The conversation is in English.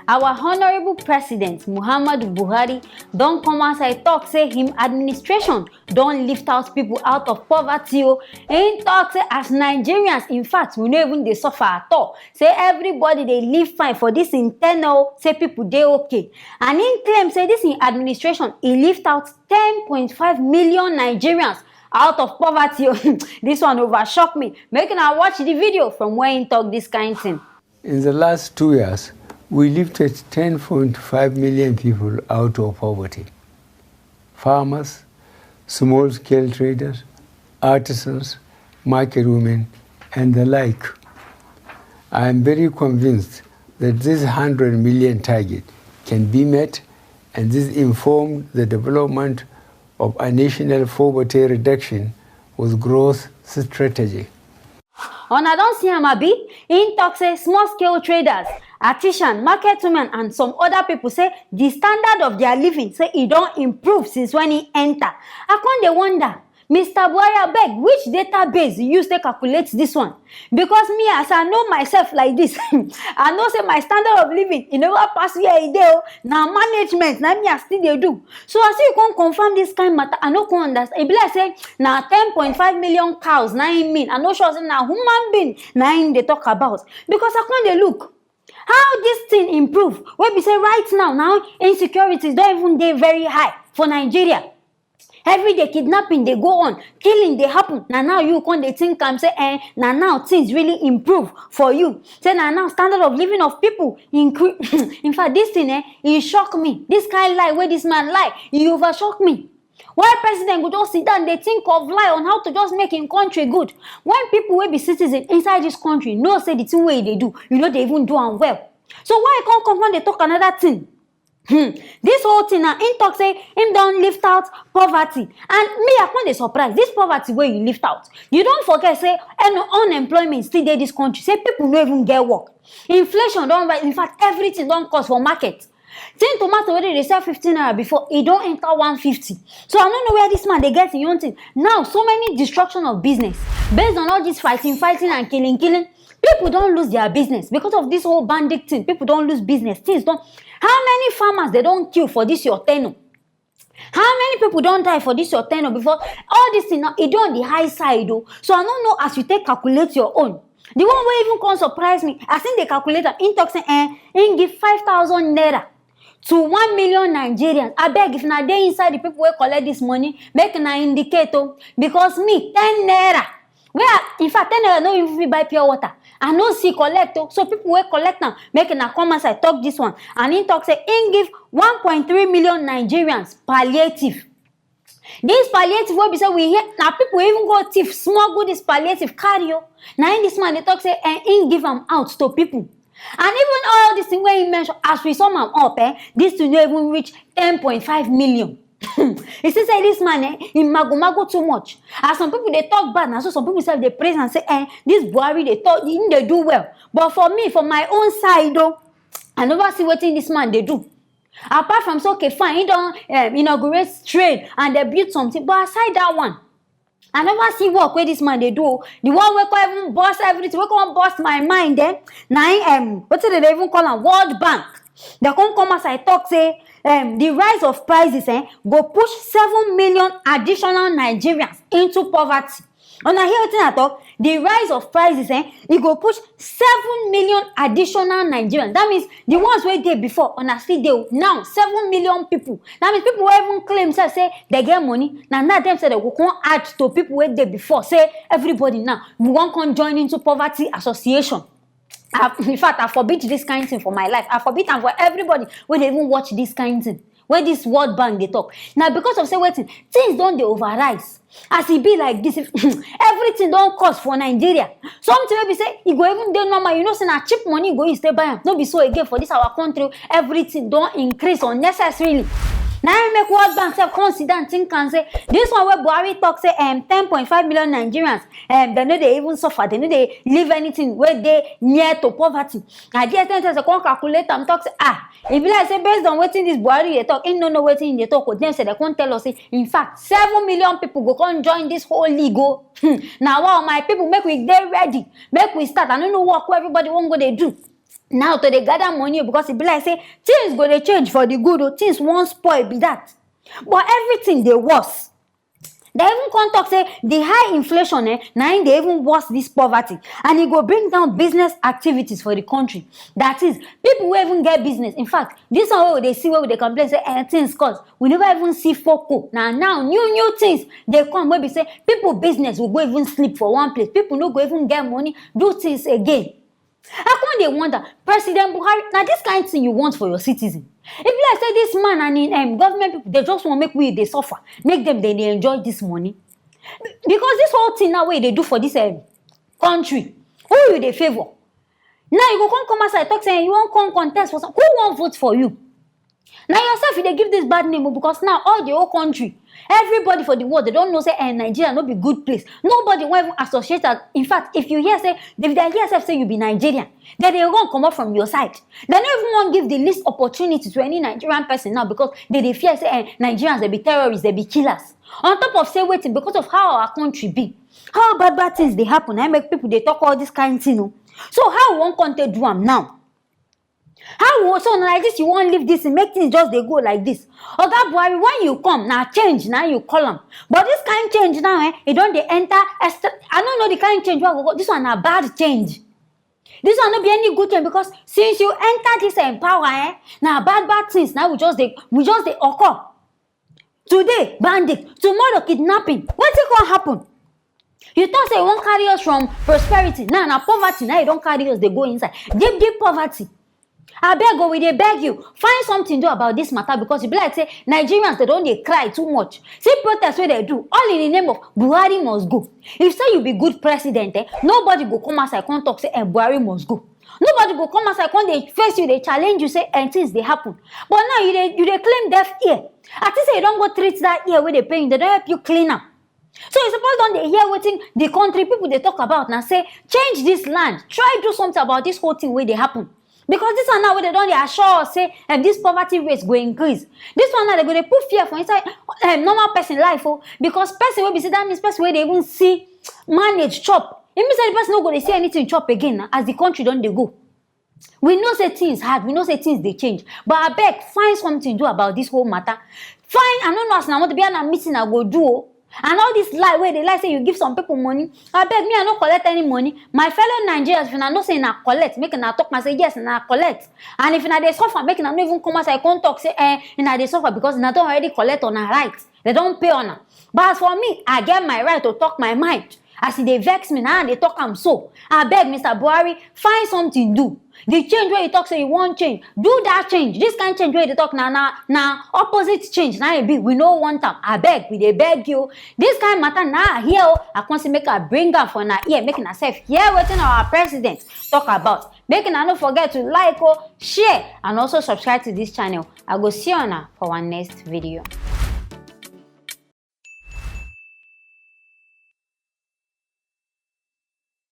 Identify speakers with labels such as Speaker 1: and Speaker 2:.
Speaker 1: our honorable president Muhammadu Buhari don come outside talk say him administration don lift out people out of poverty o. Him talk say as Nigerians in fact we no even dey suffer at all, say everybody dey live fine for this internal, say people dey okay, and him claim say this administration e lift out 10.5 million Nigerians out of poverty. This one over shock me. Make una watch the video from where he talk this kind thing.
Speaker 2: In the last 2 years, we lifted 10.5 million people out of poverty. Farmers, small-scale traders, artisans, market women, and the like. I am very convinced that this 100 million target can be met, and this informed the development of a national poverty reduction with growth strategy.
Speaker 1: Una don see am abi? Him talk say small-scale traders, artisans, market women, and some other people say the standard of their living say e don improve since when he enter. I come dey wonder, Mr. Buhari abeg, which database you use to calculate this one? Because me, as I know myself like this, I know say my standard of living e never pass where e dey o. Na management na me I still dey do. So as you come confirm this kind matter, I no come understand. E be like say na 10.5 million cows na im mean. I no sure say na human being na im dey talk about. Because I come dey look how this thing improve. Wey be say right now insecurity don even dey very high for Nigeria. Every day kidnapping they go on, killing they happen. Now you come they think am say now things really improve for you. Say now standard of living of people increase. In fact, this thing it shock me. This kind of lie where this man lie, he over shock me. Why president go just sit down, they think of lie on how to just make in country good. When people will be citizens inside this country, no say the thing way they do, you know they even do am well. So why come when they talk another thing? This whole thing now, him talk say him don't lift out poverty, and me I can't dey surprise. This poverty where you lift out, you don't forget say unemployment still dey this country. Say people no even get work, inflation don't rise. In fact, everything don't cost for market. Tin tomato wey they sell 15 naira before, it don't enter 150. So I don't know where this man they get in own thing. Now so many destruction of business based on all this fighting and killing. People don't lose their business because of this whole bandit thing. People don't lose business. Things don't. How many farmers they don't kill for this your tenure? How many people don't die for this your tenure before? All this thing now, it don't on the high side though. So I don't know as you take calculate your own. The one way even can surprise me. I think the calculator in talk say in give 5,000 naira to 1 million Nigerians. I beg if na dey inside the people will collect this money, make na indicator. Because me 10 naira. Where in fact 10 naira no even buy pure water. I no see collect, so people will collect now. Make na come outside talk this one, and in talk say in give 1.3 million Nigerians palliative. This palliative will be say we hear now people even go thief small good this palliative carry. Now in this man they talk say in give them out to people, and even all this thing where he mentioned as we sum am up, this to not even reach 10.5 million. He still say this man he mago too much. As some people they talk bad, and so some people say they praise and say this Buhari they talk they do well. But for me, for my own side though, I never see what this man they do. Apart from so okay fine, he don't inaugurate trade and they build something, but aside that one, I never see work where this man they do. The one where can even bust everything, where can bust my mind now what did they even call them? World Bank. They come as I talk say the rise of prices go push 7 million additional Nigerians into poverty. And I hear what I talk, the rise of prices it go push 7 million additional Nigerians. That means the ones where they before honestly they now 7 million people. That means people who even claim say they get money. Now them say they go come add to people where they before. Say everybody now we want to join into poverty association. In fact, I forbid this kind of thing for my life. I forbid them for everybody when they even watch this kind of thing. Where this World Bank they talk. Now because of say waiting, things don't they overrise. As it be like this, everything don't cost for Nigeria. Something maybe say you go even do normal. You know, say na cheap money you go you stay buy them. Don't be so again for this our country. Everything don't increase unnecessarily. Now I make World Bank say consider and think and say this one where Buhari talk say 10.5 million Nigerians they know they even suffer, they know they live anything where they near to poverty. I just say come calculate and talk say if like say based on waiting this Buhari they talk, no waiting they talk with them say they can't tell us say in fact 7 million people go come join this whole league. Now wow my people make we get ready, make we start. I don't know what everybody won't go they do. Now to dey gather money because e be like say things go dey change for the good o, things wan spoil be that. But everything dey worse. They even come talk say the high inflation na im dey even worse this poverty, and e go bring down business activities for the country. That is, people wey even get business. In fact, this one wey we dey see, wey we dey complain say things cost, we never even see foco. Now new things dey come wey be say people business will go even sleep for one place. People no go even get money do things again. I come dey wonder, President Buhari, na this kind thing you want for your citizen? E be like say this man and im government people, they just wan make we dey suffer, make them dey enjoy this money. Because this whole thing now wey dey do for this country, who you dey favour? Now you go come outside talk say you wan come contest for some. Who wan vote for you? Now yourself you dey give this bad name because now all the whole country, everybody for the world, they don't know say Nigeria no be good place. Nobody wan even associate am. In fact, if you hear say, if they hear say you be Nigerian, then they run comot from your side. They no even wan give the least opportunity to any Nigerian person now because they fear say Nigerians, they be terrorists, they be killers. On top of say waiting, because of how our country be, how bad things dey happen, I make people they talk all this kind thing. No? So how we wan come take do am now? How so like this you won't leave this and make things just they go like this? Oga Buhari, when you come now change now you call them, but this kind change now it don't they enter. I don't know the kind change where we go. This one a bad change. This one not be any good thing because since you enter this power now bad things now we just they occur. Today bandit, tomorrow kidnapping. What's it gonna happen? You thought say you won't carry us from prosperity now poverty, now you don't carry us, they go inside deep poverty. I beg you, we dey beg you, find something to do about this matter because you be like say Nigerians, they don't dey cry too much. See protest where they do, all in the name of Buhari must go. If say you be good president, nobody go come outside come talk say Buhari must go. Nobody go come outside come they face you, they challenge you say things they happen. But now you dey claim deaf ear. I think say you don't go treat that ear where they paying, they don't help you clean up. So you suppose don't they hear what the country people they talk about now say change this land, try do something about this whole thing where they happen. Because this one now where they don't they assure us say this poverty rate go increase. This one now they go they put fear for inside normal person life because person will be say that means person where they even see manage chop. It means that the person no go they see anything chop again as the country don't they go. We know say things hard, we know say things they change. But I beg find something to do about this whole matter. Find I don't know as I want to be on a meeting I go do. And all this lie where they lie say you give some people money. I beg me I no collect any money. My fellow Nigerians, if I no say na collect, make na talk and say yes na collect. And if na they suffer, make na no even come as I can't talk say na they suffer because na don't already collect on her rights. They don't pay on her. But as for me, I get my right to talk my mind. As they vex me now, they talk am so. I beg Mr. Buhari, find something do. The change where you talk say you want change, do that change. This kind of change where you talk now opposite change. Now it be we no want them. I beg, we dey beg you. This kind of matter now here I can see make a bring up for now here, making herself here waiting our president talk about. Making I not forget to like share and also subscribe to this channel. I go see you now for our next video.